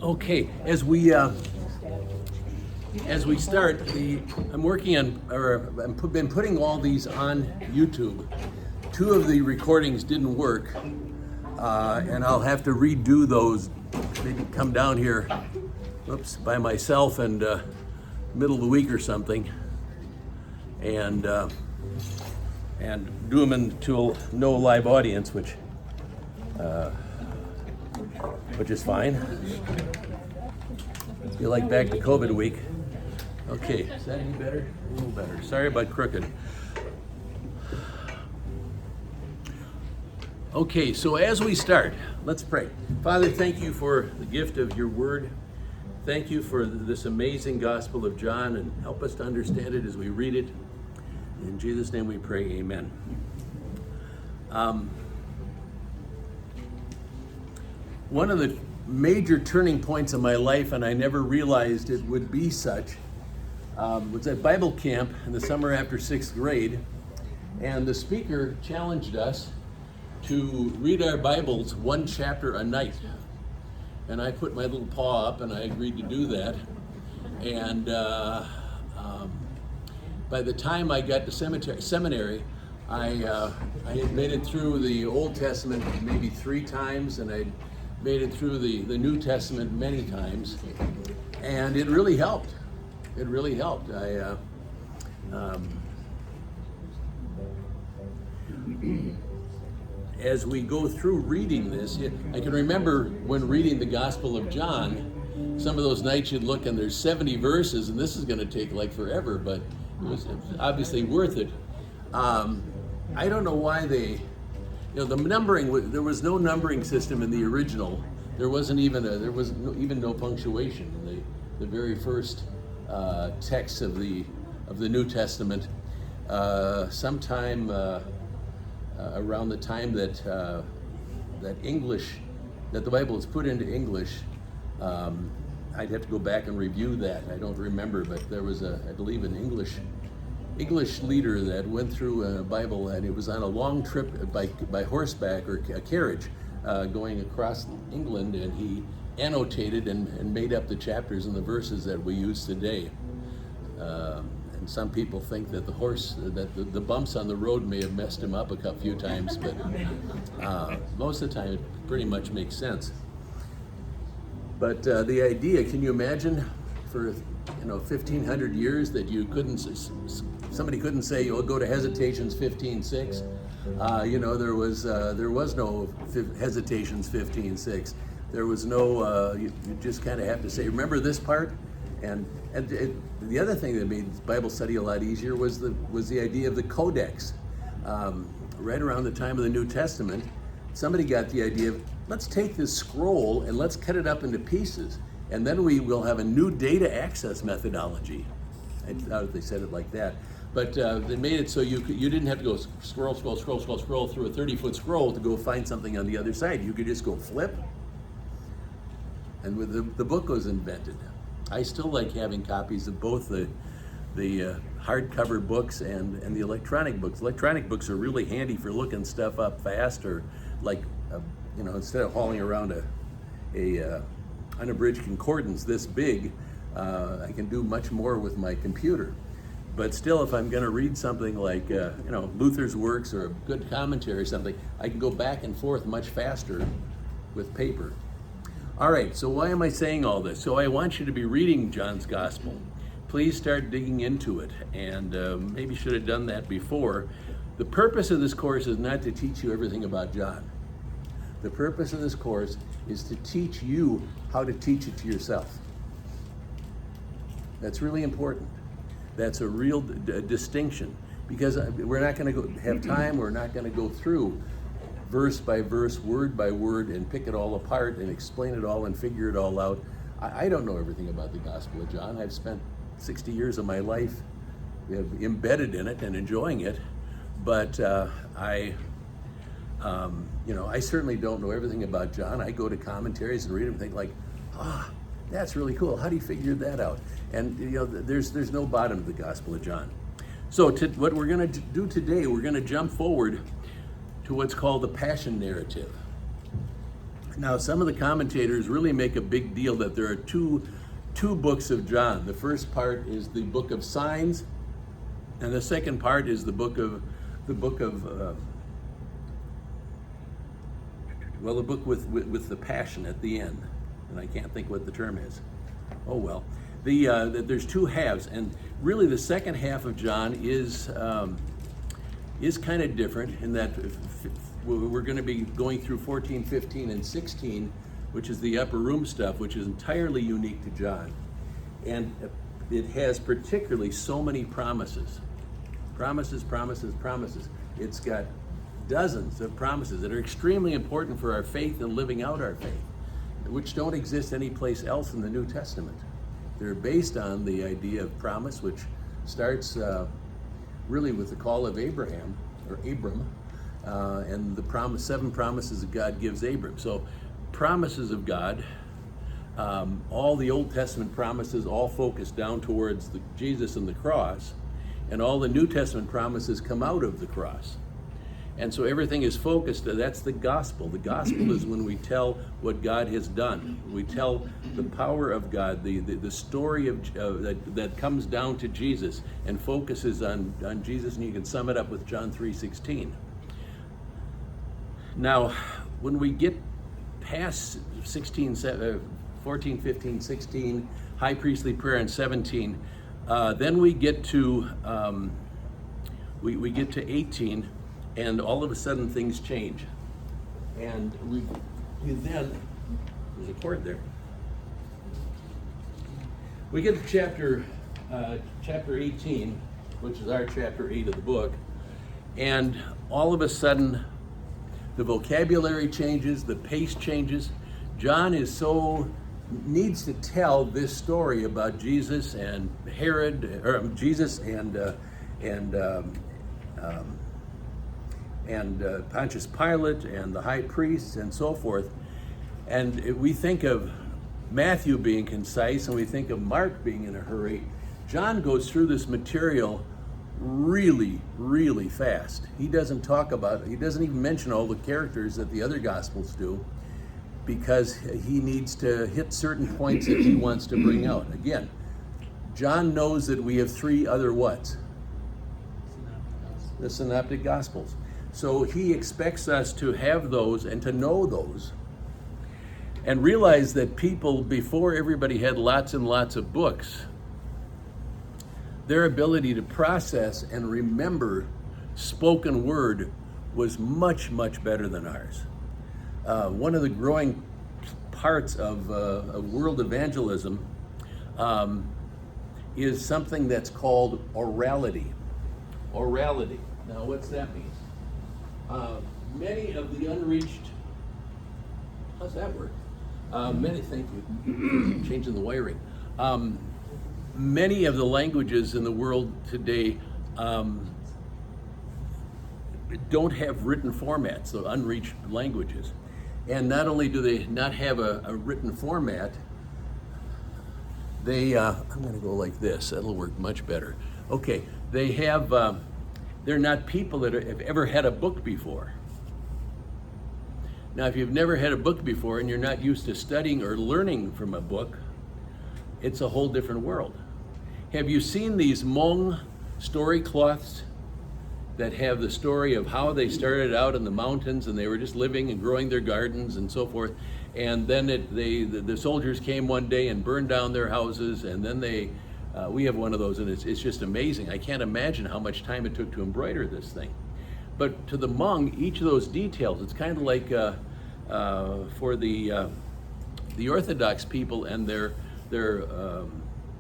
Okay, as we start, I'm working on, or been putting all these on YouTube. Two of the recordings didn't work, and I'll have to redo those. Maybe come down here, by myself and middle of the week or something, and do them into no live audience, which is fine. Feel like back to COVID week. Okay, is that any better? A little better. Sorry about crooked. Okay, so as we start, let's pray. Father, thank you for the gift of your word. Thank you for this amazing Gospel of John, and help us to understand it as we read it. In Jesus' name we pray, amen. One of the major turning points in my life, and I never realized it would be such, was at Bible camp in the summer after 6th grade, and the speaker challenged us to read our Bibles one chapter a night. And I put my little paw up and I agreed to do that. And by the time I got to seminary, I had made it through the Old Testament maybe 3 times, and I made it through the New Testament many times, and it really helped. It really helped. As we go through reading this, I can remember when reading the Gospel of John, some of those nights you'd look and there's 70 verses, and this is going to take like forever, but it was obviously worth it. I don't know why the numbering, there was no numbering system in the original. There was no punctuation in the very first text of the New Testament. Sometime around the time that the Bible was put into English, I'd have to go back and review that. I don't remember, but there was I believe an English leader that went through a Bible, and it was on a long trip by horseback or a carriage going across England, and he annotated and made up the chapters and the verses that we use today. And some people think that the bumps on the road may have messed him up a few times, but most of the time it pretty much makes sense. But the idea, can you imagine for 1,500 years that somebody couldn't say, "Oh, go to Hesitations 15:6." There was no Hesitations 15:6. There was no. You just kind of have to say, "Remember this part." And the other thing that made Bible study a lot easier was the idea of the codex. Right around the time of the New Testament, somebody got the idea of, let's take this scroll and let's cut it up into pieces, and then we will have a new data access methodology. I doubt if they said it like that, but they made it so you didn't have to go scroll through a 30-foot scroll to go find something on the other side. You could just go flip, and the book was invented. I still like having copies of both the hardcover books and the electronic books. Electronic books are really handy for looking stuff up fast, or instead of hauling around a unabridged concordance this big, I can do much more with my computer. But still, if I'm going to read something like Luther's works or a good commentary or something, I can go back and forth much faster with paper. All right, so why am I saying all this? So I want you to be reading John's Gospel. Please start digging into it, and maybe should have done that before. The purpose of this course is not to teach you everything about John. The purpose of this course is to teach you how to teach it to yourself. That's really important. That's a real distinction, because we're not going to have time. We're not going to go through verse by verse, word by word, and pick it all apart and explain it all and figure it all out. I don't know everything about the Gospel of John. I've spent 60 years of my life embedded in it and enjoying it, but I certainly don't know everything about John. I go to commentaries and read them and think like, that's really cool. How do you figure that out? And there's no bottom to the Gospel of John. So what we're going to do today, we're going to jump forward to what's called the Passion narrative. Now, some of the commentators really make a big deal that there are two books of John. The first part is the book of signs, and the second part is the book of well, the book with the passion at the end, and I can't think what the term is. Oh well, there's two halves, and really the second half of John is kind of different in that we're going to be going through 14, 15, and 16, which is the upper room stuff, which is entirely unique to John, and it has particularly so many promises. Promises, promises, promises. It's got dozens of promises that are extremely important for our faith and living out our faith, which don't exist anyplace else in the New Testament. They're based on the idea of promise, which starts really with the call of Abraham, or Abram, and the seven promises that God gives Abram. So promises of God, all the Old Testament promises all focus down towards Jesus and the cross, and all the New Testament promises come out of the cross. And so everything is focused, that's the gospel. The gospel is when we tell what God has done. We tell the power of God, the story that comes down to Jesus and focuses on Jesus, and you can sum it up with John 3:16. Now, when we get past 14, 15, 16, high priestly prayer, and 17, then we get to we get to 18, and all of a sudden things change, and we then there's a cord there. We get to chapter 18, which is our chapter 8 of the book, and all of a sudden the vocabulary changes, the pace changes. John needs to tell this story about Jesus and Herod, or Jesus and Pontius Pilate and the high priests and so forth. And we think of Matthew being concise, and we think of Mark being in a hurry. John goes through this material really, really fast. He doesn't even mention all the characters that the other Gospels do, because he needs to hit certain points that he wants to bring out. Again, John knows that we have three other what? The Synoptic Gospels. So he expects us to have those and to know those, and realize that people, before everybody had lots and lots of books, their ability to process and remember spoken word was much, much better than ours. One of the growing parts of world evangelism is something that's called orality. Orality. Now, what's that mean? Many of the unreached, how's that work? Thank you, changing the wiring. Many of the languages in the world today don't have written formats, so unreached languages. And not only do they not have a written format, I'm going to go like this, that'll work much better. Okay, they're not people that have ever had a book before. Now, if you've never had a book before and you're not used to studying or learning from a book, it's a whole different world. Have you seen these Hmong story cloths that have the story of how they started out in the mountains and they were just living and growing their gardens and so forth, and then the soldiers came one day and burned down their houses, and then we have one of those, and it's just amazing. I can't imagine how much time it took to embroider this thing. But to the Hmong, each of those details, it's kind of like for the Orthodox people and their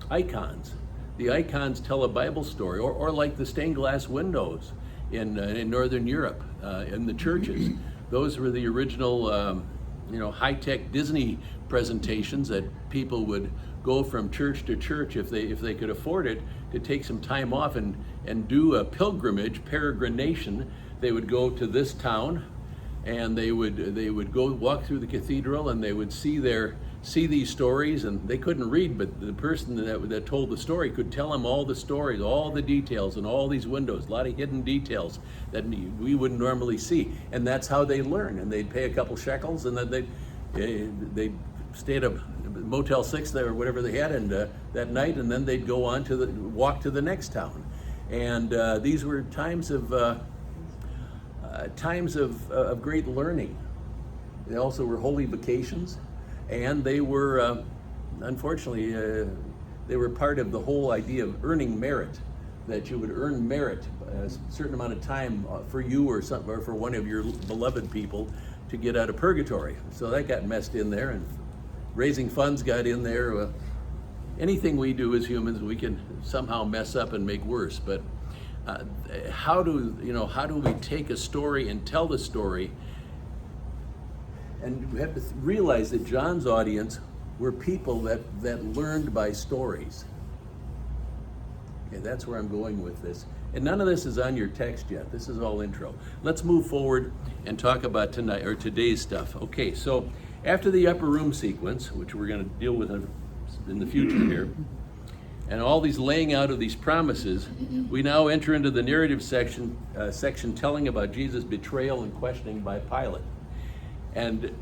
icons. The icons tell a Bible story, or like the stained glass windows in Northern Europe, in the churches. Those were the original, high-tech Disney presentations that people would go from church to church if they could afford it, to take some time off and do a peregrination. They would go to this town, and they would go walk through the cathedral, and they would see these stories, and they couldn't read, but the person that told the story could tell them all the stories, all the details, and all these windows, a lot of hidden details that we wouldn't normally see. And that's how they learn. And they'd pay a couple shekels, and then They'd stay at a Motel 6 there or whatever they had, and that night, and then they'd go on to walk to the next town. And these were times of great learning. They also were holy vacations, and they were, unfortunately, they were part of the whole idea of earning merit, that you would earn merit a certain amount of time for you or for one of your beloved people to get out of purgatory. So that got messed in there, and raising funds got in there. Anything we do as humans, we can somehow mess up and make worse. But how do we take a story and tell the story? And we have to realize that John's audience were people that learned by stories. Okay, that's where I'm going with this. And none of this is on your text yet. This is all intro. Let's move forward and talk about today's stuff. Okay, so after the upper room sequence, which we're going to deal with in the future here, and all these laying out of these promises, we now enter into the narrative section telling about Jesus' betrayal and questioning by Pilate. And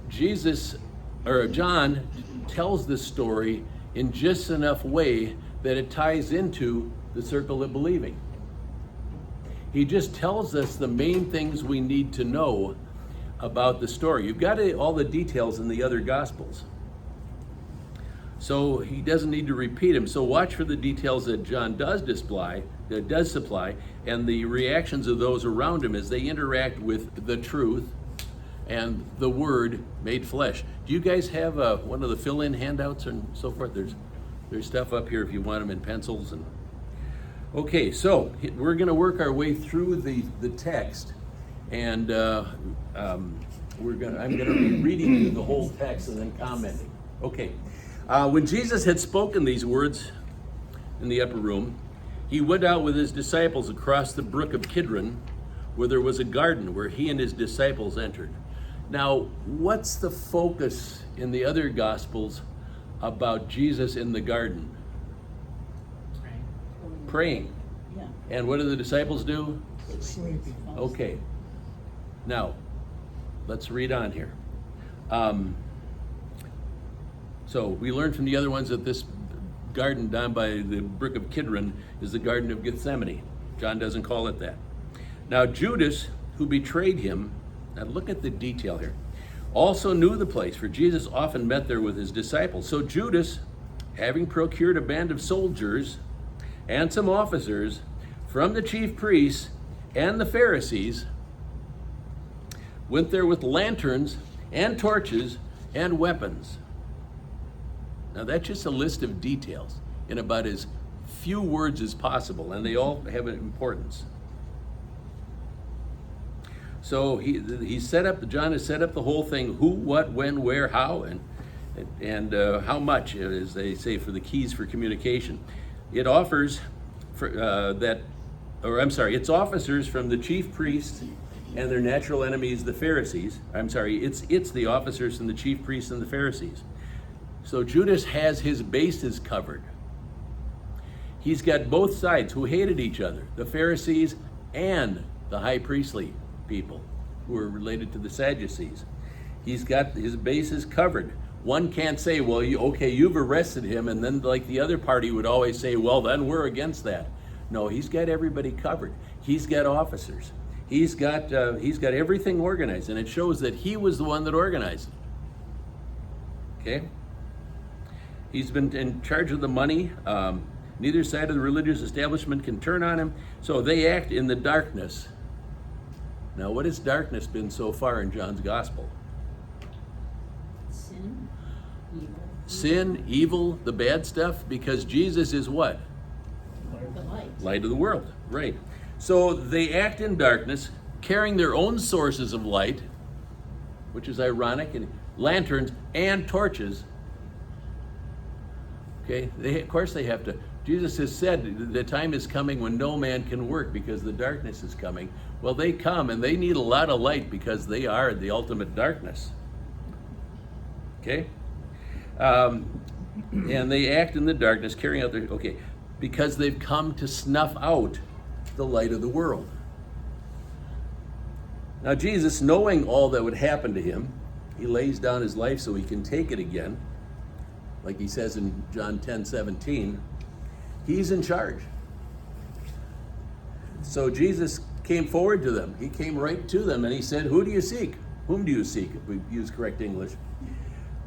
John tells this story in just enough way that it ties into the circle of believing. He just tells us the main things we need to know about the story. You've got all the details in the other Gospels, so he doesn't need to repeat them. So watch for the details that John does supply, and the reactions of those around him as they interact with the truth and the Word made flesh. Do you guys have one of the fill-in handouts and so forth? There's stuff up here if you want them in pencils. Okay, so we're going to work our way through the text, and I'm going to be reading you the whole text and then commenting. Okay, when Jesus had spoken these words in the upper room, he went out with his disciples across the brook of Kidron, where there was a garden where he and his disciples entered. Now, what's the focus in the other Gospels about Jesus in the garden? Praying. Yeah. And what do the disciples do? Sleeping. Okay. Now, let's read on here. So we learned from the other ones that this garden down by the brook of Kidron is the Garden of Gethsemane. John doesn't call it that. Now, Judas, who betrayed him, now look at the detail here, also knew the place, for Jesus often met there with his disciples. So Judas, having procured a band of soldiers and some officers from the chief priests and the Pharisees, went there with lanterns and torches and weapons. Now that's just a list of details in about as few words as possible, and they all have an importance. So John has set up the whole thing: who, what, when, where, how, and how much, as they say, for the keys for communication. It offers its officers from the chief priests and their natural enemies, the Pharisees. It's the officers from the chief priests and the Pharisees. So Judas has his bases covered. He's got both sides who hated each other, the Pharisees and the high priestly people who are related to the Sadducees. He's got his bases covered. One can't say, well, you've arrested him, and then like the other party would always say, well, then we're against that. No, he's got everybody covered. He's got officers. He's got everything organized, and it shows that he was the one that organized it. Okay? He's been in charge of the money. Neither side of the religious establishment can turn on him, so they act in the darkness. Now, what has darkness been so far in John's gospel? Sin, evil. Sin, evil, the bad stuff, because Jesus is what? The light. Light of the world, right. So they act in darkness, carrying their own sources of light, which is ironic, and lanterns and torches. Okay, of course they have to. Jesus has said the time is coming when no man can work because the darkness is coming. Well, they come and they need a lot of light because they are the ultimate darkness. Okay? And they act in the darkness, carrying out their, because they've come to snuff out the light of the world. Now Jesus, knowing all that would happen to him, He lays down his life so he can take it again. Like he says in John 10:17, he's in charge. So Jesus came forward to them. He came right to them and he said, "Who do you seek? Whom do you seek?" If we use correct English.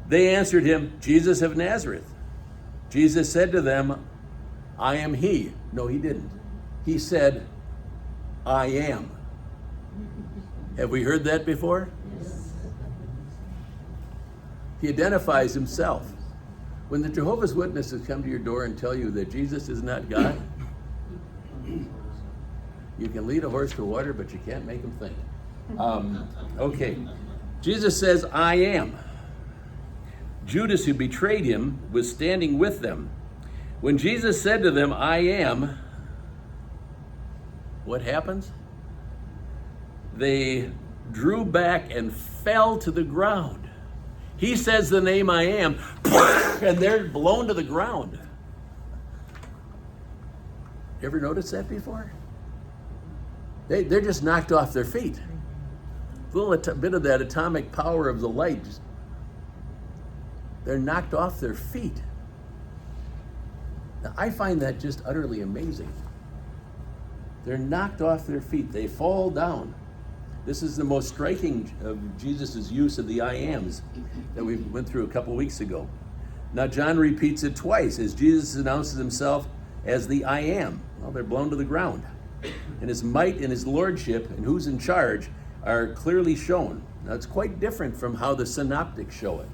They answered him, "Jesus of Nazareth." Jesus said to them, "I am he." No, he didn't. He said, "I am." Have we heard that before? Yes. He identifies himself. When the Jehovah's Witnesses come to your door and tell you that Jesus is not God, you can lead a horse to water, but you can't make him think. Okay. Jesus says, "I am." Judas, who betrayed him, was standing with them. When Jesus said to them, "I am," what happens? They drew back and fell to the ground. He says the name "I am," and they're blown to the ground. You ever noticed that before? They're just knocked off their feet. A little bit of that atomic power of the light, they're knocked off their feet. Now, I find that just utterly amazing. They're knocked off their feet. They fall down. This is the most striking of Jesus' use of the "I ams" that we went through a couple weeks ago. Now, John repeats it twice as Jesus announces himself as the "I am." Well, they're blown to the ground. And his might and his lordship and who's in charge are clearly shown. Now, it's quite different from how the synoptics show it.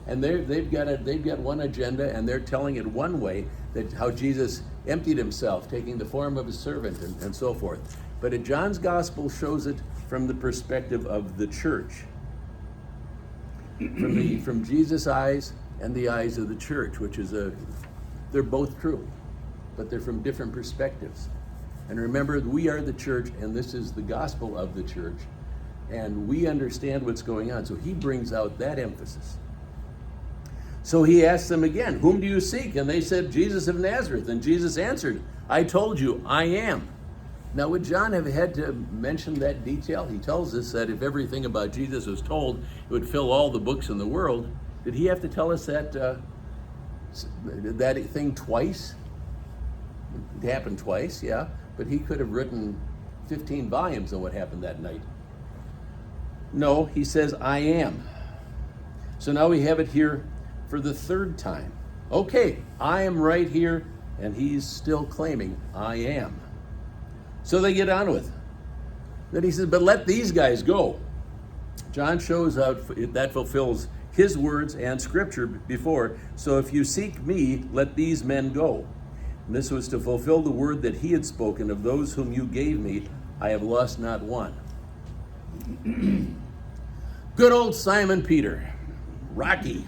And they've got one agenda, and they're telling it one way, that how Jesus emptied himself, taking the form of a servant and so forth. But John's gospel shows it from the perspective of the church, from Jesus' eyes and the eyes of the church, which is they're both true, but they're from different perspectives. And remember, we are the church, and this is the gospel of the church, and we understand what's going on. So he brings out that emphasis. So he asked them again, "Whom do you seek?" And they said, "Jesus of Nazareth." And Jesus answered, "I told you, I am." Now, would John have had to mention that detail? He tells us that if everything about Jesus was told, it would fill all the books in the world. Did he have to tell us that thing twice? It happened twice, yeah, but he could have written 15 volumes on what happened that night. No, he says, "I am." So now we have it here for the third time. Okay, I am right here, and he's still claiming, "I am." So they get on with it. Then he says, "But let these guys go." John shows out that fulfills his words and scripture before. "So if you seek me, let these men go." And this was to fulfill the word that he had spoken, "Of those whom you gave me, I have lost not one." Good old Simon Peter, Rocky,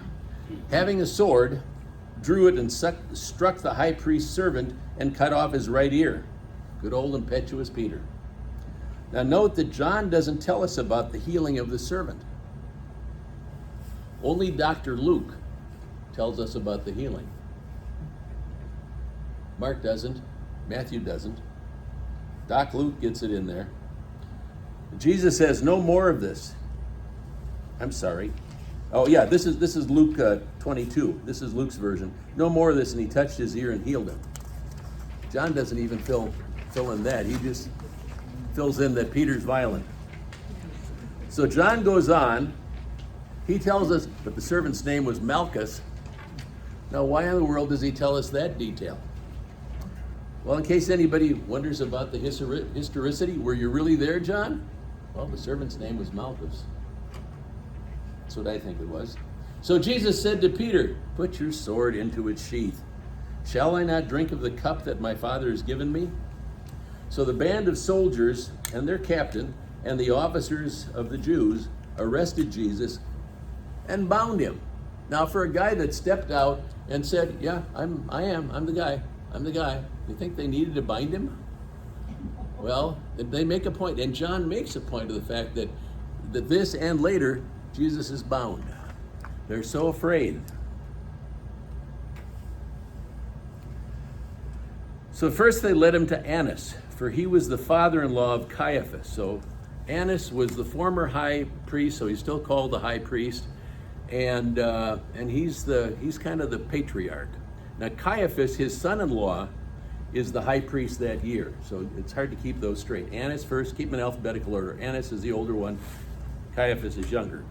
having a sword, drew it and struck the high priest's servant and cut off his right ear. Good old impetuous Peter. Now note that John doesn't tell us about the healing of the servant. Only Dr. Luke tells us about the healing. Mark doesn't. Matthew doesn't. Doc Luke gets it in there. Jesus says, "No more of this." I'm sorry. Oh yeah, this is Luke 22. This is Luke's version. "No more of this," and he touched his ear and healed him. John doesn't even fill in that. He just fills in that Peter's violent. So John goes on. He tells us, but the servant's name was Malchus. Now, why in the world does he tell us that detail? Well, in case anybody wonders about the historicity, were you really there, John? Well, the servant's name was Malchus. That's what I think it was. So Jesus said to Peter, "Put your sword into its sheath. Shall I not drink of the cup that my Father has given me?" So the band of soldiers and their captain and the officers of the Jews arrested Jesus and bound him. Now, for a guy that stepped out and said, "Yeah, I'm the guy," you think they needed to bind him? Well, they make a point, and John makes a point of the fact that this and later, Jesus is bound. They're so afraid. So first they led him to Annas, for he was the father-in-law of Caiaphas. So Annas was the former high priest, so he's still called the high priest. and he's kind of the patriarch. Now Caiaphas, his son-in-law, is the high priest that year, so it's hard to keep those straight. Annas first, keep them in alphabetical order. Annas is the older one, Caiaphas is younger.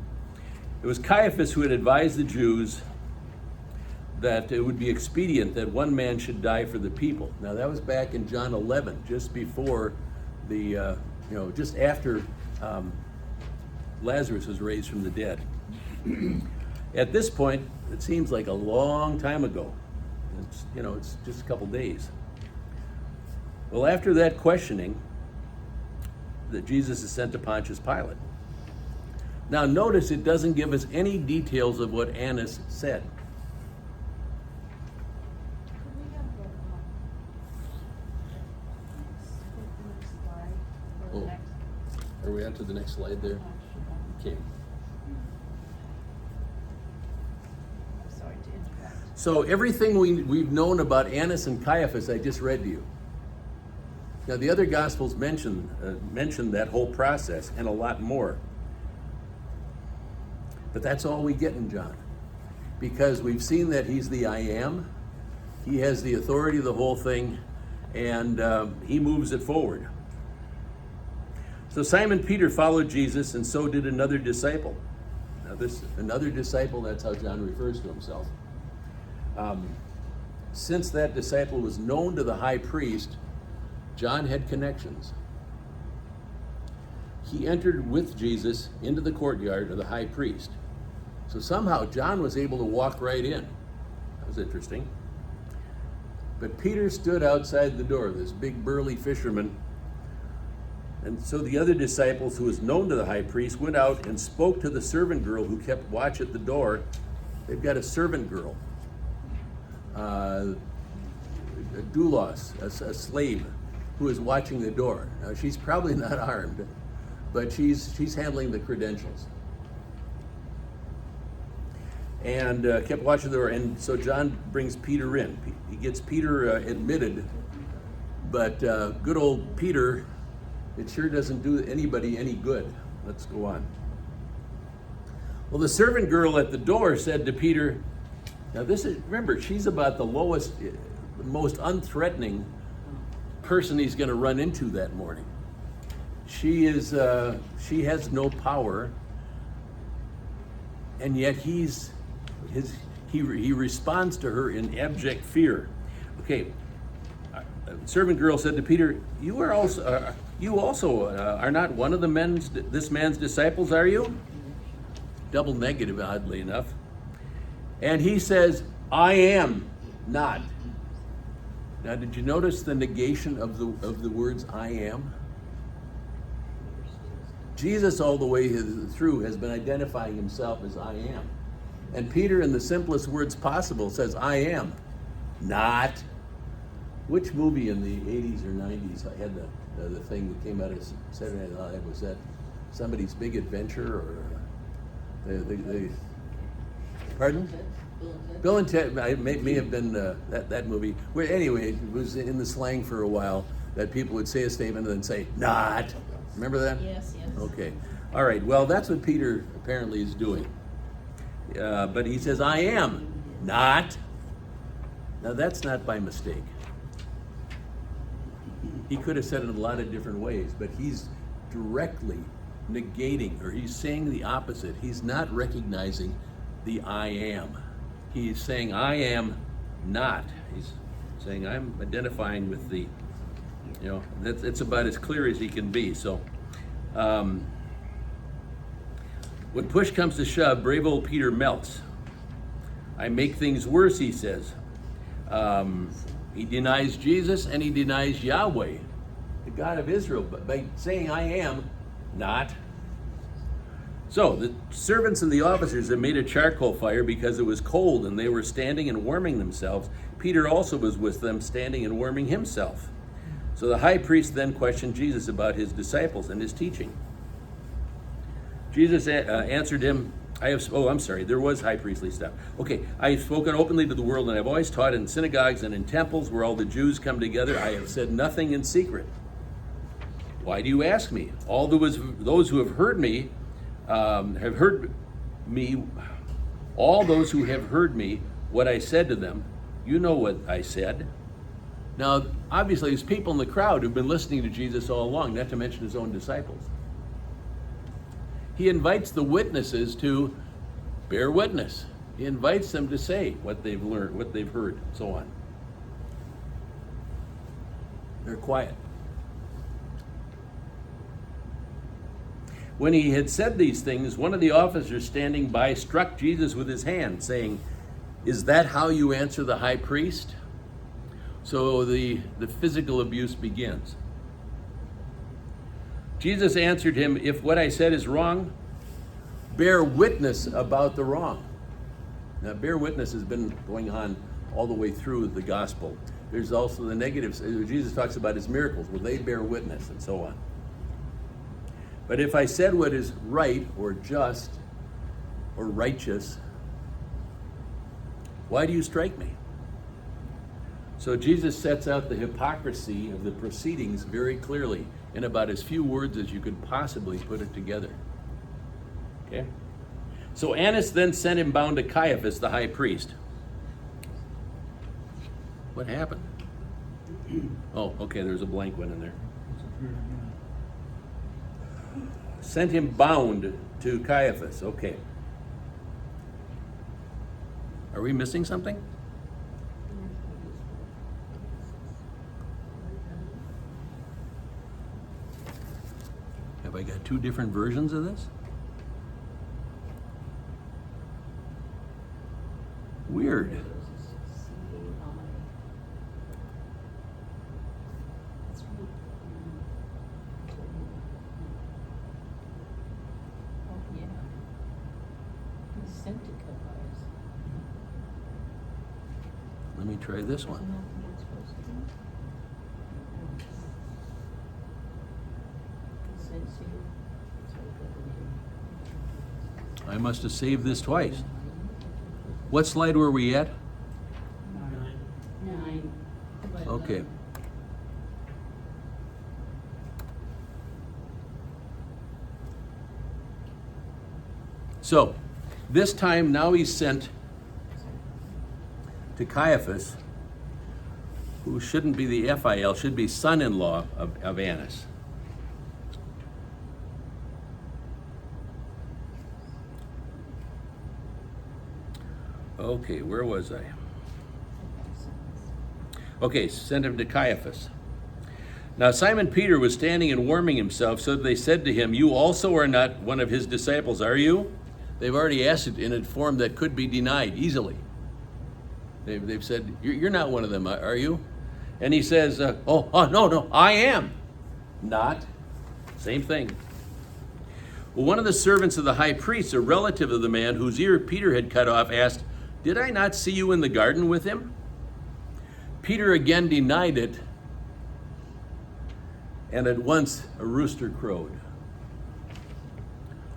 It was Caiaphas who had advised the Jews that it would be expedient that one man should die for the people. Now that was back in John 11, just before just after Lazarus was raised from the dead. At this point, it seems like a long time ago. It's just a couple days. Well, after that questioning, that Jesus is sent to Pontius Pilate. Now notice it doesn't give us any details of what Annas said. Could we have the next slide or the Oh. next? Are we on to the next slide there? Okay. I'm sorry to interrupt. So everything we've known about Annas and Caiaphas, I just read to you. Now the other Gospels mention that whole process and a lot more. But that's all we get in John. Because we've seen that he's the I am. He has the authority of the whole thing, and he moves it forward. So Simon Peter followed Jesus, and so did another disciple. Now another disciple, that's how John refers to himself. Since that disciple was known to the high priest, John had connections. He entered with Jesus into the courtyard of the high priest. So somehow John was able to walk right in. That was interesting. But Peter stood outside the door, this big burly fisherman. And so the other disciples, who was known to the high priest, went out and spoke to the servant girl who kept watch at the door. They've got a servant girl, a doulos, a slave, who is watching the door. Now she's probably not armed, but she's handling the credentials. And kept watching the door. And so John brings Peter in. He gets Peter admitted, but good old Peter, it sure doesn't do anybody any good. Let's go on. Well, the servant girl at the door said to Peter, now remember, she's about the lowest, the most unthreatening person he's going to run into that morning. She has no power, and yet he responds to her in abject fear. Okay, servant girl said to Peter, you also are not one of this man's disciples, are you? Double negative, oddly enough. And he says, I am not. Now, did you notice the negation of the words I am? Jesus all the way through has been identifying himself as I am. And Peter, in the simplest words possible, says, I am not. Which movie in the 80s or 90s I had the thing that came out of Saturday Night Live? Was that Somebody's Big Adventure, or the pardon? Bill and Ted may have been that movie. Where anyway, it was in the slang for a while that people would say a statement and then say, not. Remember that? Yes. Okay. All right. Well, that's what Peter apparently is doing. But he says, I am not. Now, that's not by mistake. He could have said it in a lot of different ways, but he's directly negating, or he's saying the opposite. He's not recognizing the I am. He's saying, I am not. He's saying, I'm identifying with the, it's about as clear as he can be. So, when push comes to shove, brave old Peter melts. I make things worse, he says. He denies Jesus and he denies Yahweh, the God of Israel, but by saying I am not. So the servants and the officers had made a charcoal fire because it was cold, and they were standing and warming themselves. Peter also was with them, standing and warming himself. So the high priest then questioned Jesus about his disciples and his teaching. Jesus answered him, there was high priestly stuff. Okay, I have spoken openly to the world, and I've always taught in synagogues and in temples where all the Jews come together. I have said nothing in secret. Why do you ask me? All those who have heard me have heard me All those who have heard me, what I said to them, you know what I said. Now, obviously, there's people in the crowd who've been listening to Jesus all along, not to mention his own disciples. He invites the witnesses to bear witness. He invites them to say what they've learned, what they've heard, and so on. They're quiet. When he had said these things, one of the officers standing by struck Jesus with his hand, saying, "Is that how you answer the high priest?" So the physical abuse begins. Jesus answered him, "If what I said is wrong, bear witness about the wrong." Now, bear witness has been going on all the way through the gospel. There's also the negatives. Jesus talks about his miracles. Well, they bear witness and so on. But if I said what is right or just or righteous, why do you strike me? So Jesus sets out the hypocrisy of the proceedings very clearly in about as few words as you could possibly put it together. Okay? So Annas then sent him bound to Caiaphas, the high priest. What happened? Oh, okay, there's a blank one in there. Sent him bound to Caiaphas. Okay. Are we missing something? Have I got two different versions of this? Weird. Let me try this one. I must have saved this twice. What slide were we at? 9. Okay. So, this time now he's sent to Caiaphas, who shouldn't be the FIL, should be son-in-law of Annas. Okay, where was I? Okay, sent him to Caiaphas. Now Simon Peter was standing and warming himself, so they said to him, "You also are not one of his disciples, are you?" They've already asked it in a form that could be denied easily. They've said, "You're not one of them, are you?" And he says, no, I am. Not. Same thing. Well, one of the servants of the high priest, a relative of the man whose ear Peter had cut off, asked, "Did I not see you in the garden with him?" Peter again denied it, and at once a rooster crowed.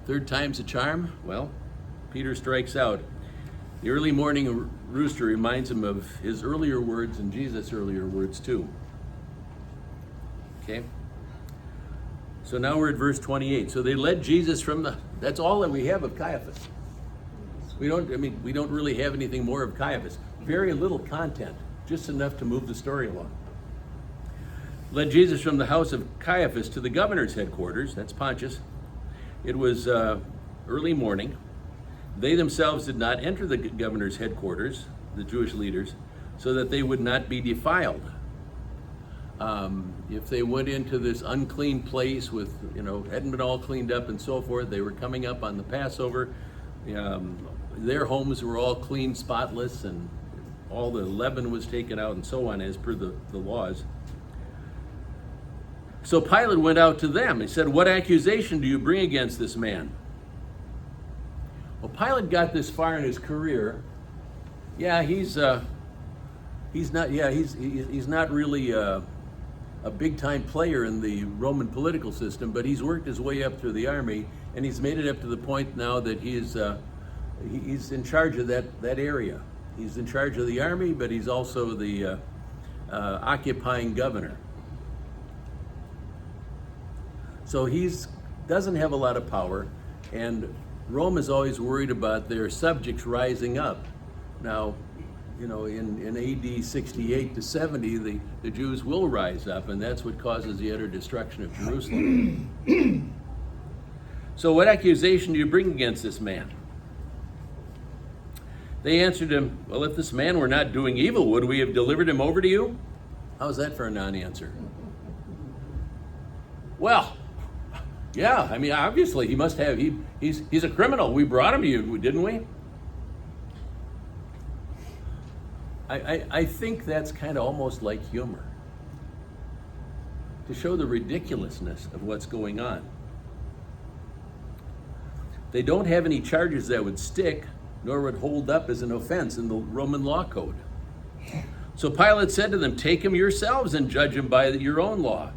Third time's a charm? Well, Peter strikes out. The early morning rooster reminds him of his earlier words and Jesus' earlier words too. Okay? So now we're at verse 28. So they led Jesus that's all that we have of Caiaphas. We don't really have anything more of Caiaphas. Very little content, just enough to move the story along. Led Jesus from the house of Caiaphas to the governor's headquarters, that's Pontius. It was early morning. They themselves did not enter the governor's headquarters, the Jewish leaders, so that they would not be defiled. If they went into this unclean place with, hadn't been all cleaned up and so forth, they were coming up on the Passover. Their homes were all clean, spotless, and all the leaven was taken out and so on as per the laws. So Pilate went out to them. He said, "What accusation do you bring against this man?" Well, Pilate got this far in his career. Yeah, he's not really a big-time player in the Roman political system, but he's worked his way up through the army, and he's made it up to the point now that he's in charge of that area. He's in charge of the army, but he's also the occupying governor. So doesn't have a lot of power, and Rome is always worried about their subjects rising up. Now, in AD 68 to 70, the Jews will rise up, and that's what causes the utter destruction of Jerusalem. So what accusation do you bring against this man? They answered him, well, if this man were not doing evil, would we have delivered him over to you? How's that for a non-answer? Well, yeah, I mean, obviously he must have, he's a criminal. We brought him to you, didn't we? I think that's kind of almost like humor, to show the ridiculousness of what's going on. They don't have any charges that would stick, nor would hold up as an offense in the Roman law code. So Pilate said to them, take him yourselves and judge him by your own law.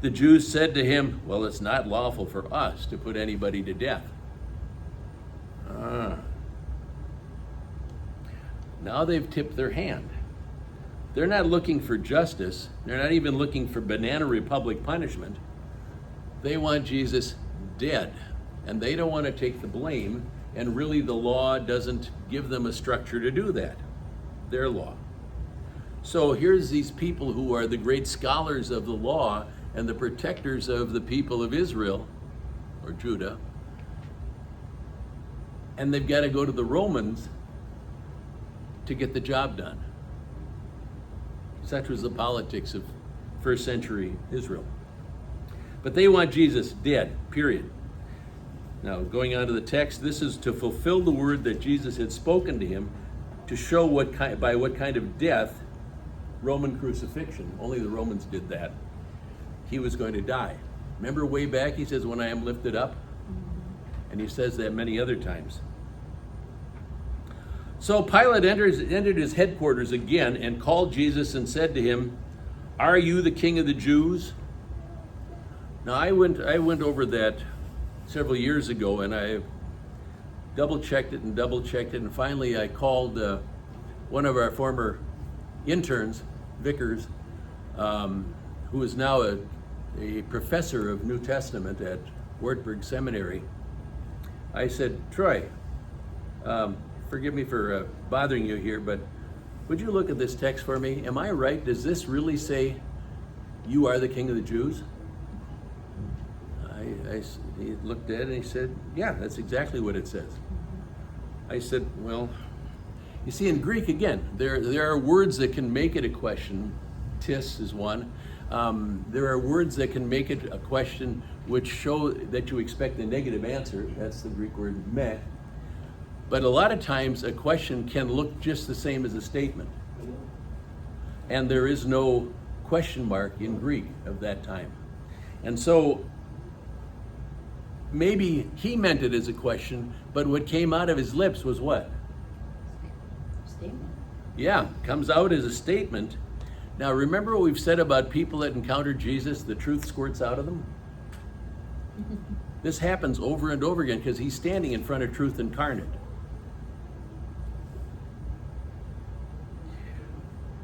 The Jews said to him, well, it's not lawful for us to put anybody to death. Now they've tipped their hand. They're not looking for justice. They're not even looking for banana republic punishment. They want Jesus dead, and they don't want to take the blame, and really the law doesn't give them a structure to do that, their law. So here's these people who are the great scholars of the law and the protectors of the people of Israel, or Judah, and they've got to go to the Romans to get the job done. Such was the politics of first century Israel. But they want Jesus dead, period. Now, going on to the text, this is to fulfill the word that Jesus had spoken to him, to show by what kind of death, Roman crucifixion, only the Romans did that, he was going to die. Remember way back, he says, when I am lifted up? And he says that many other times. So Pilate entered his headquarters again and called Jesus and said to him, are you the king of the Jews? Now I went over that several years ago, and I double-checked it, and finally I called one of our former interns, Vickers, who is now a professor of New Testament at Wartburg Seminary. I said, Troy, forgive me for bothering you here, but would you look at this text for me? Am I right? Does this really say, you are the king of the Jews? He looked at it and he said, yeah, that's exactly what it says. I said, well, you see, in Greek, again, there are words that can make it a question. Tis is one. There are words that can make it a question which show that you expect a negative answer. That's the Greek word me. But a lot of times a question can look just the same as a statement. And there is no question mark in Greek of that time. And so maybe he meant it as a question, but what came out of his lips was what? Statement. Yeah, comes out as a statement. Now remember what we've said about people that encounter Jesus, the truth squirts out of them? This happens over and over again because he's standing in front of truth incarnate.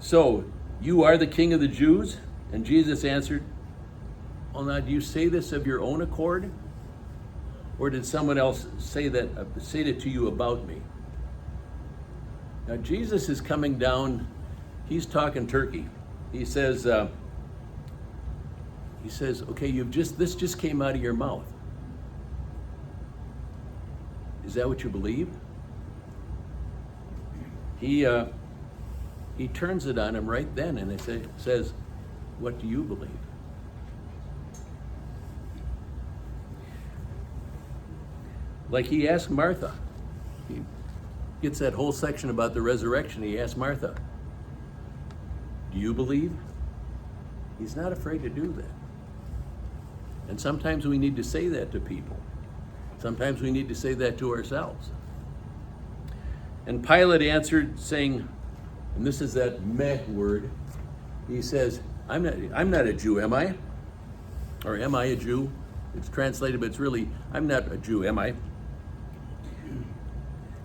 So, you are the king of the Jews? And Jesus answered, well, now, do you say this of your own accord? Or did someone else say that to you about me? Now, Jesus is coming down, he's talking turkey. He says, okay, this just came out of your mouth. Is that what you believe? He turns it on him right then, and it says, what do you believe? Like he asked Martha. He gets that whole section about the resurrection. He asked Martha, do you believe? He's not afraid to do that. And sometimes we need to say that to people. Sometimes we need to say that to ourselves. And Pilate answered, saying, and this is that meh word, he says, I'm not a Jew, am I? Or am I a Jew? It's translated, but it's really, I'm not a Jew, am I?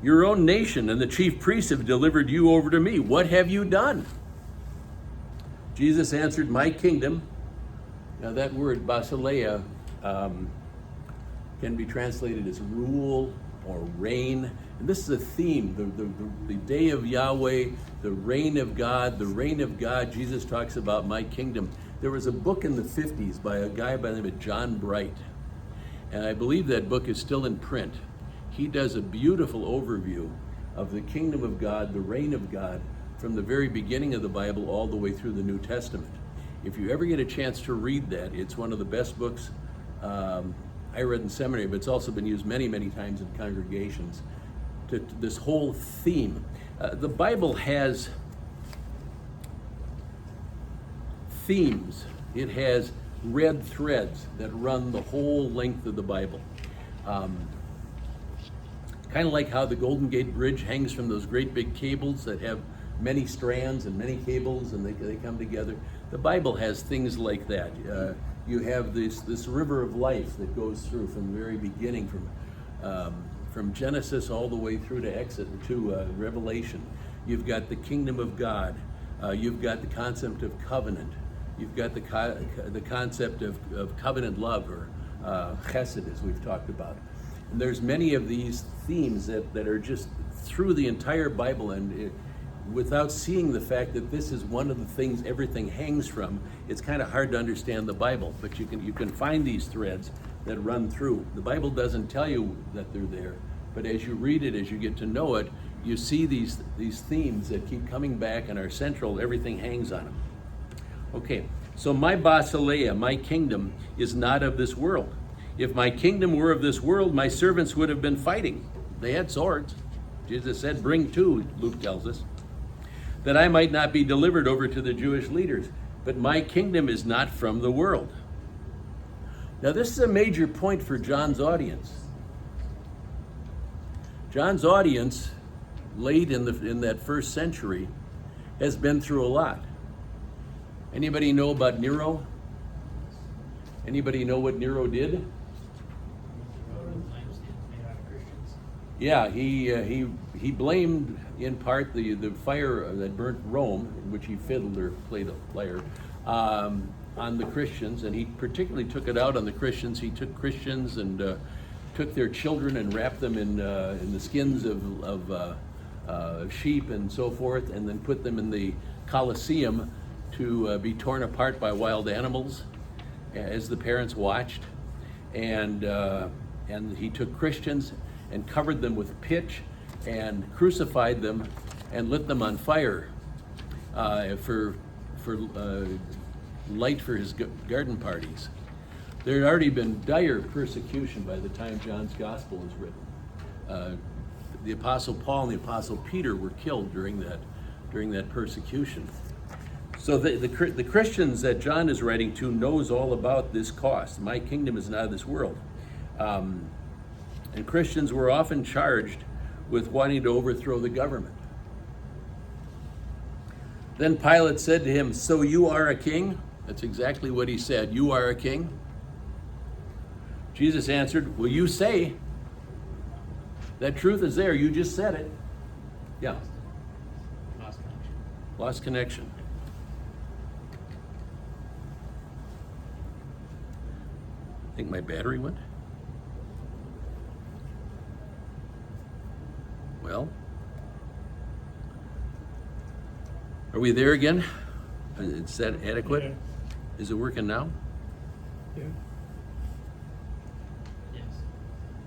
Your own nation and the chief priests have delivered you over to me. What have you done? Jesus answered, my kingdom. Now that word, basileia, can be translated as rule or reign. And this is a theme, the day of Yahweh, the reign of God, the reign of God. Jesus talks about my kingdom. There was a book in the 50s by a guy by the name of John Bright, and I believe that book is still in print. He does a beautiful overview of the kingdom of God, the reign of God, from the very beginning of the Bible all the way through the New Testament. If you ever get a chance to read that, it's one of the best books I read in seminary, but it's also been used many, many times in congregations. To this whole theme. The Bible has themes. It has red threads that run the whole length of the Bible. Kind of like how the Golden Gate Bridge hangs from those great big cables that have many strands and many cables, and they come together. The Bible has things like that. You have this river of life that goes through from the very beginning, from Genesis all the way through to Revelation. You've got the kingdom of God. You've got the concept of covenant. You've got the concept of covenant love, or chesed, as we've talked about. And there's many of these themes that are just through the entire Bible, and without seeing the fact that this is one of the things everything hangs from, it's kind of hard to understand the Bible. But you can find these threads that run through. The Bible doesn't tell you that they're there, but as you read it, as you get to know it, you see these themes that keep coming back and are central. Everything hangs on them. Okay, so my basileia, my kingdom, is not of this world. If my kingdom were of this world, my servants would have been fighting. They had swords. Jesus said, bring two, Luke tells us, that I might not be delivered over to the Jewish leaders. But my kingdom is not from the world. Now, this is a major point for John's audience. John's audience, late in that first century, has been through a lot. Anybody know about Nero? Anybody know what Nero did? Yeah, he blamed in part the fire that burnt Rome, in which he fiddled or played a lyre, on the Christians, and he particularly took it out on the Christians. He took Christians and took their children and wrapped them in the skins of sheep and so forth, and then put them in the Colosseum to be torn apart by wild animals as the parents watched. And he took Christians and covered them with pitch and crucified them and lit them on fire for light for his garden parties. There had already been dire persecution by the time John's gospel was written. The Apostle Paul and the Apostle Peter were killed during that persecution. So the Christians that John is writing to knows all about this cost. My kingdom is not of this world. And Christians were often charged with wanting to overthrow the government. Then Pilate said to him, "So you are a king?" That's exactly what he said. "You are a king?" Jesus answered, "Well, you say. That truth is there. You just said it." Yeah. Lost connection. Lost connection. I think my battery went. Well, are we there again? Is that adequate? Yeah. Is it working now? Yeah. Yes.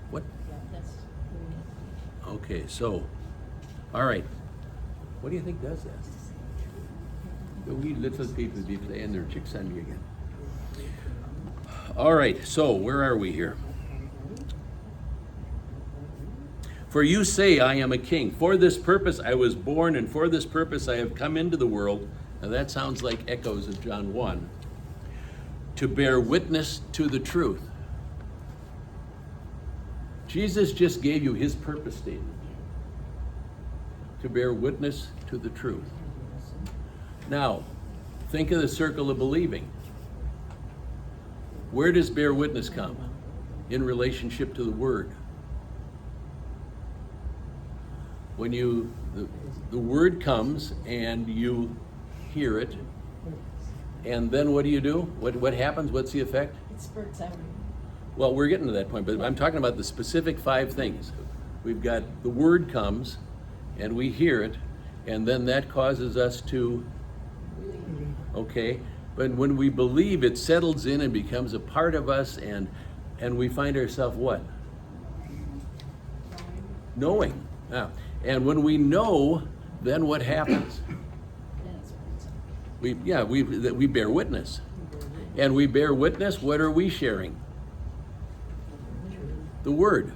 What? Yeah, that's where Okay, so, all right. What do you think does that? The wee little people be playing their chicks on me again. All right, so where are we here? For you say, I am a king. For this purpose I was born, and for this purpose I have come into the world. Now that sounds like echoes of John 1. To bear witness to the truth. Jesus just gave you his purpose statement. To bear witness to the truth. Now, think of the circle of believing. Where does bear witness come? In relationship to the word. When the word comes and you hear it, and then what do? What happens? What's the effect? it spurts out. Well, we're getting to that point, but I'm talking about the specific 5 things. We've got the word comes, and we hear it, and then that causes us to, okay? But when we believe, it settles in and becomes a part of us, and we find ourselves what? Knowing. Yeah. And when we know, then what happens? We bear witness. And we bear witness, what are we sharing? The Word.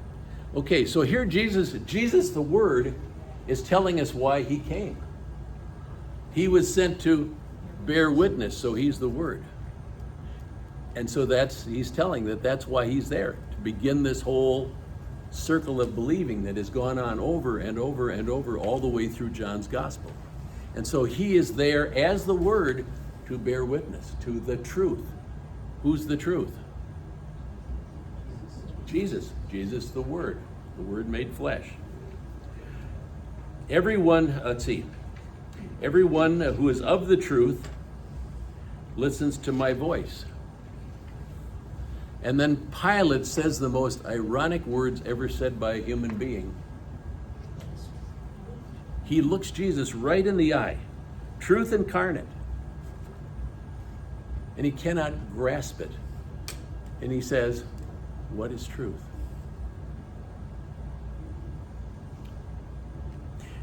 Okay, so here Jesus the Word is telling us why he came. He was sent to bear witness, so he's the Word. And so he's telling that's why he's there, to begin this whole circle of believing that has gone on over and over and over all the way through John's Gospel. And so he is there as the Word to bear witness to the truth. Who's the truth? Jesus. Jesus the Word made flesh. Everyone who is of the truth listens to my voice. And then Pilate says the most ironic words ever said by a human being. He looks Jesus right in the eye, truth incarnate, and he cannot grasp it. And he says, what is truth?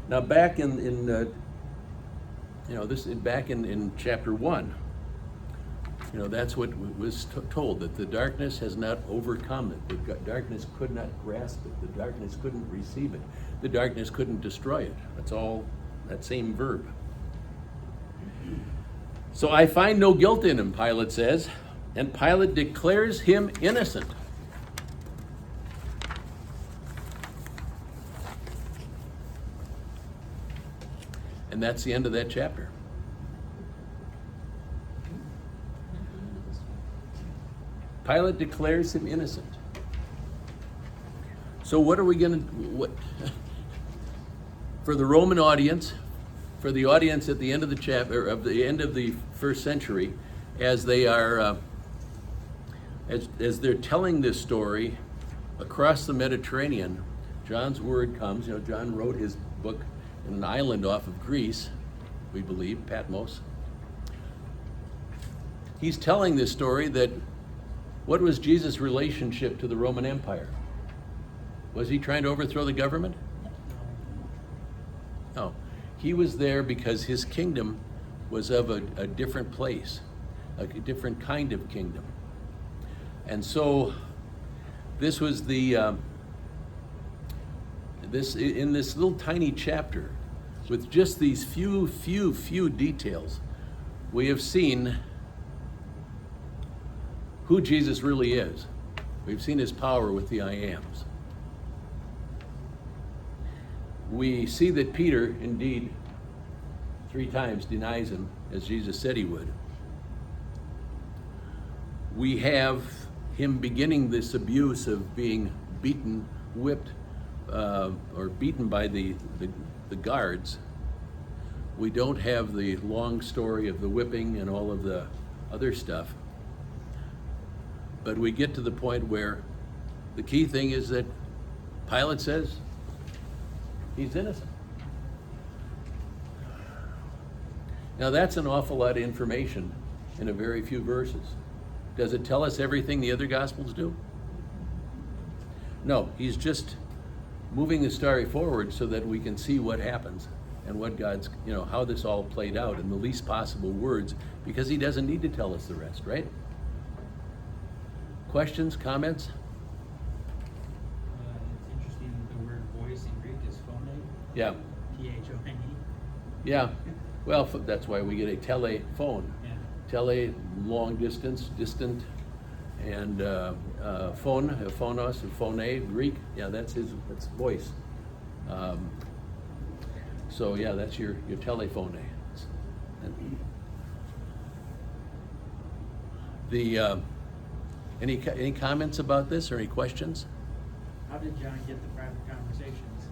Now back in chapter 1, that's what was told, that the darkness has not overcome it. The darkness could not grasp it. The darkness couldn't receive it. The darkness couldn't destroy it. That's all that same verb. So I find no guilt in him, Pilate says, and Pilate declares him innocent. And that's the end of that chapter. Pilate declares him innocent. So what are we going to, for the Roman audience, for the audience at the end of the chapter, of the end of the first century, as they are, as they're telling this story across the Mediterranean, John's word comes. John wrote his book in an island off of Greece, we believe, Patmos. He's telling this story that what was Jesus' relationship to the Roman Empire? Was he trying to overthrow the government? No. He was there because his kingdom was of a different place, a different kind of kingdom. And so this was in this little tiny chapter, with just these few details, we have seen who Jesus really is. We've seen his power with the I ams. We see that Peter, indeed, 3 times denies him, as Jesus said he would. We have him beginning this abuse of being beaten, whipped, or beaten by the guards. We don't have the long story of the whipping and all of the other stuff. But we get to the point where the key thing is that Pilate says he's innocent. Now that's an awful lot of information in a very few verses. Does it tell us everything the other Gospels do? No, he's just moving the story forward so that we can see what happens and what God's, how this all played out in the least possible words, because he doesn't need to tell us the rest, right? Questions, comments? It's interesting, the word voice in Greek is phone. Yeah. Phone. Yeah. Well, that's why we get a telephone. Yeah. Tele, long distance, distant, and phone, phonos, and phone, Greek. Yeah, that's voice. So yeah, that's your telephone. Any comments about this or any questions? How did John get the private conversations?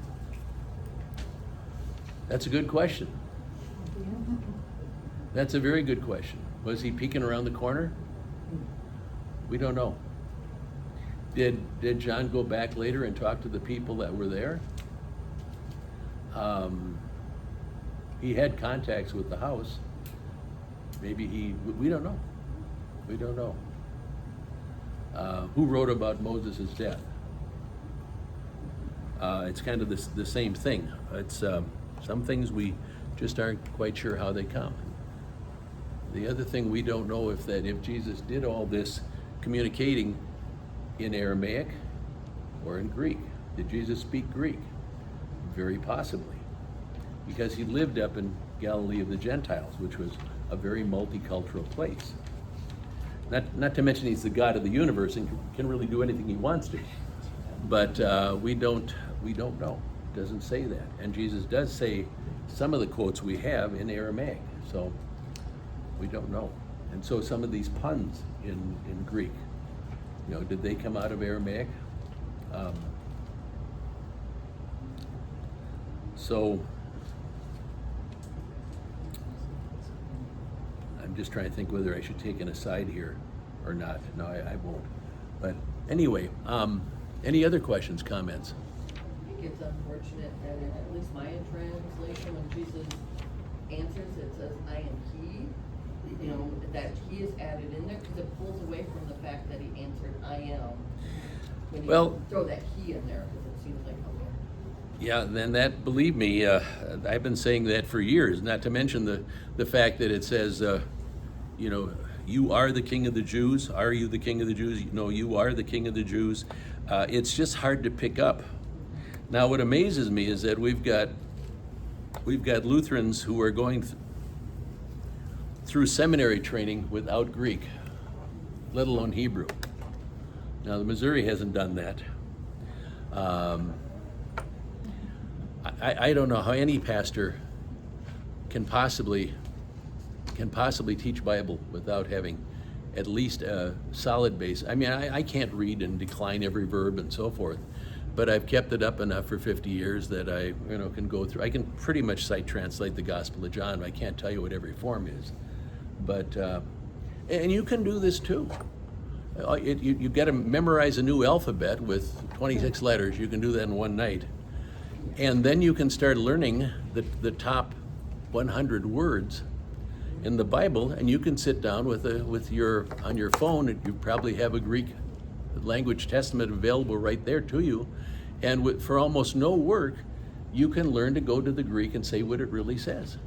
That's a good question. That's a very good question. Was he peeking around the corner? We don't know. Did John go back later and talk to the people that were there? He had contacts with the house. Maybe we don't know. We don't know. Who wrote about Moses' death? It's kind of the same thing. It's some things we just aren't quite sure how they come. The other thing we don't know if Jesus did all this communicating in Aramaic or in Greek. Did Jesus speak Greek? Very possibly, because he lived up in Galilee of the Gentiles, which was a very multicultural place. Not to mention he's the God of the universe and can really do anything he wants to. But we don't know. It doesn't say that. And Jesus does say some of the quotes we have in Aramaic, so we don't know. And so some of these puns in Greek, did they come out of Aramaic? So I'm just trying to think whether I should take an aside here or not. No, I won't. But anyway, any other questions, comments? I think it's unfortunate that in at least my translation, when Jesus answers, it says, I am he. That he is added in there because it pulls away from the fact that he answered, I am. When you throw that he in there, because it seems like, okay. Yeah, then that, believe me, I've been saying that for years, not to mention the fact that it says, you are the king of the Jews. Are you the king of the Jews? No, you are the king of the Jews. It's just hard to pick up. Now, what amazes me is that we've got Lutherans who are going through seminary training without Greek, let alone Hebrew. Now, the Missouri hasn't done that. I don't know how any pastor can possibly teach Bible without having at least a solid base. I mean, I can't read and decline every verb and so forth, but I've kept it up enough for 50 years that I can go through. I can pretty much sight translate the Gospel of John. I can't tell you what every form is, but and you can do this too. You've got to memorize a new alphabet with 26 letters. You can do that in one night. And then you can start learning the top 100 words in the Bible, and you can sit down on your phone, and you probably have a Greek language testament available right there to you, and for almost no work, you can learn to go to the Greek and say what it really says.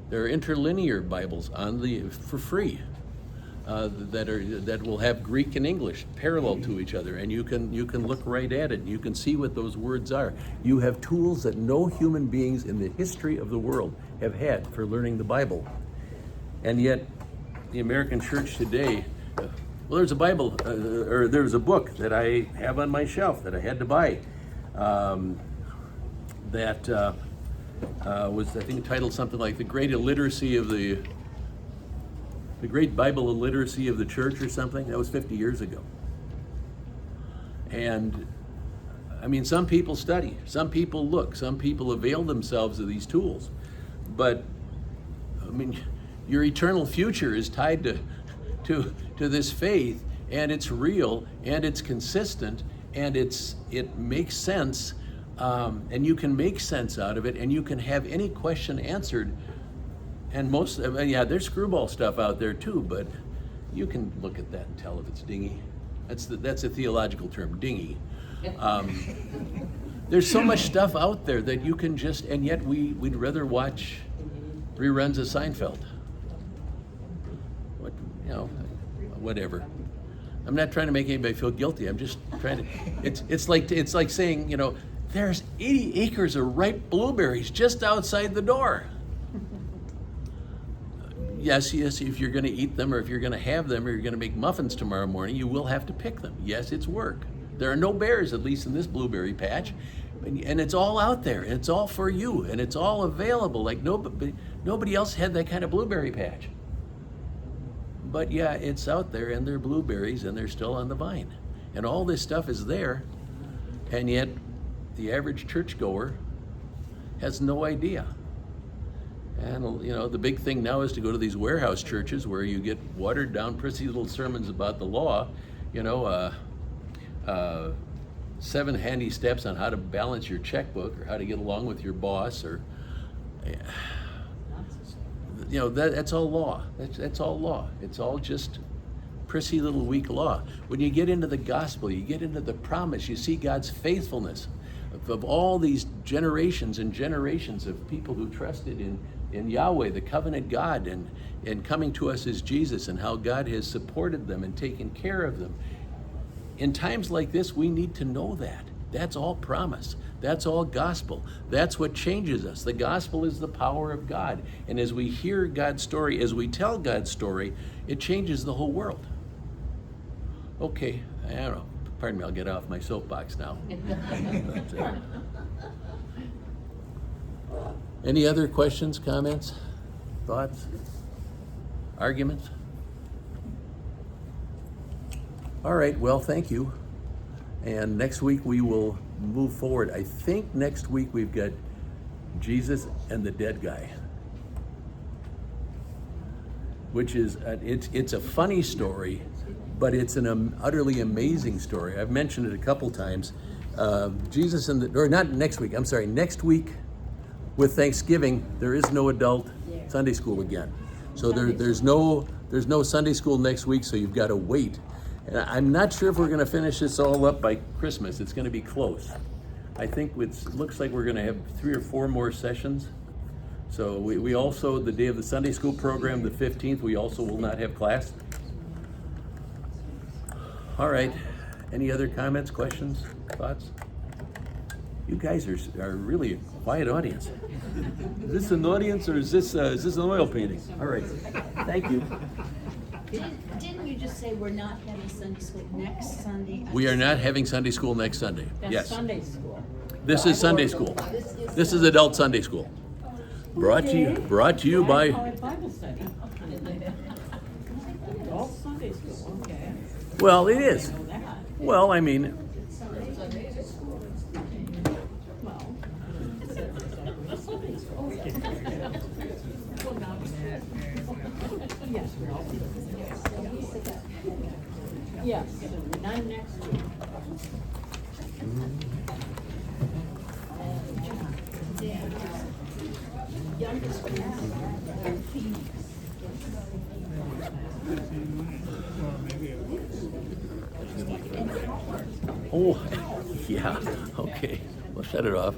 There are interlinear Bibles for free that will have Greek and English parallel to each other, and you can look right at it. You can see what those words are. You have tools that no human beings in the history of the world have had for learning the Bible, and yet the American church today. Well, there's a Bible, or there's a book that I have on my shelf that I had to buy. That was, I think, titled something like "The Great Illiteracy of the Great Bible Illiteracy of the Church" or something. That was 50 years ago. And I mean, some people study, some people look, some people avail themselves of these tools. But I mean, your eternal future is tied to this faith, and it's real, and it's consistent, and it makes sense, and you can make sense out of it, and you can have any question answered. And there's screwball stuff out there too, but you can look at that and tell if it's dingy. That's a theological term, dingy. There's so much stuff out there that you can and yet we'd rather watch reruns of Seinfeld. Whatever. I'm not trying to make anybody feel guilty. I'm just trying to. It's like saying, there's 80 acres of ripe blueberries just outside the door. Yes, if you're going to eat them, or if you're going to have them, or you're going to make muffins tomorrow morning, you will have to pick them. Yes, it's work. There are no bears, at least in this blueberry patch, and it's all out there, and it's all for you, and it's all available. Like nobody else had that kind of blueberry patch. But yeah, it's out there, and they're blueberries, and they're still on the vine, and all this stuff is there, and yet the average churchgoer has no idea. And the big thing now is to go to these warehouse churches where you get watered down, prissy little sermons about the law, 7 handy steps on how to balance your checkbook or how to get along with your boss, or that's all law. That's all law. It's all just prissy little weak law. When you get into the gospel, you get into the promise, you see God's faithfulness of all these generations and generations of people who trusted in Yahweh, the covenant God, and coming to us as Jesus, and how God has supported them and taken care of them. In times like this, we need to know that. That's all promise. That's all gospel. That's what changes us. The gospel is the power of God. And as we hear God's story, as we tell God's story, it changes the whole world. Okay, I don't know. Pardon me, I'll get off my soapbox now. Any other questions, comments, thoughts, arguments? All right, well, thank you. And next week we will move forward. I think next week we've got Jesus and the dead guy, which is, it's a funny story, but it's an utterly amazing story. I've mentioned it a couple times. Jesus and or not next week, I'm sorry, next week with Thanksgiving, there is no adult Sunday school again. So there's no Sunday school next week, so you've got to wait. And I'm not sure if we're going to finish this all up by Christmas. It's going to be close. I think it looks like we're going to have 3 or 4 more sessions. So we also, the day of the Sunday school program, the 15th, we also will not have class. All right. Any other comments, questions, thoughts? You guys are really a quiet audience. Is this an audience or is this an oil painting? All right. Thank you. Didn't you just say we're not having Sunday school next Sunday? We are not having Sunday school next Sunday. That's Yes. Sunday school. This is Sunday school. This is adult Sunday school. Brought to you I by. call it Bible study. Adult Sunday school, okay. Well, it is. I know that. Well, I mean, Well. Sunday school. Yes, we're all. Yes, none next week. Youngest oh, yeah, okay. We'll shut it off.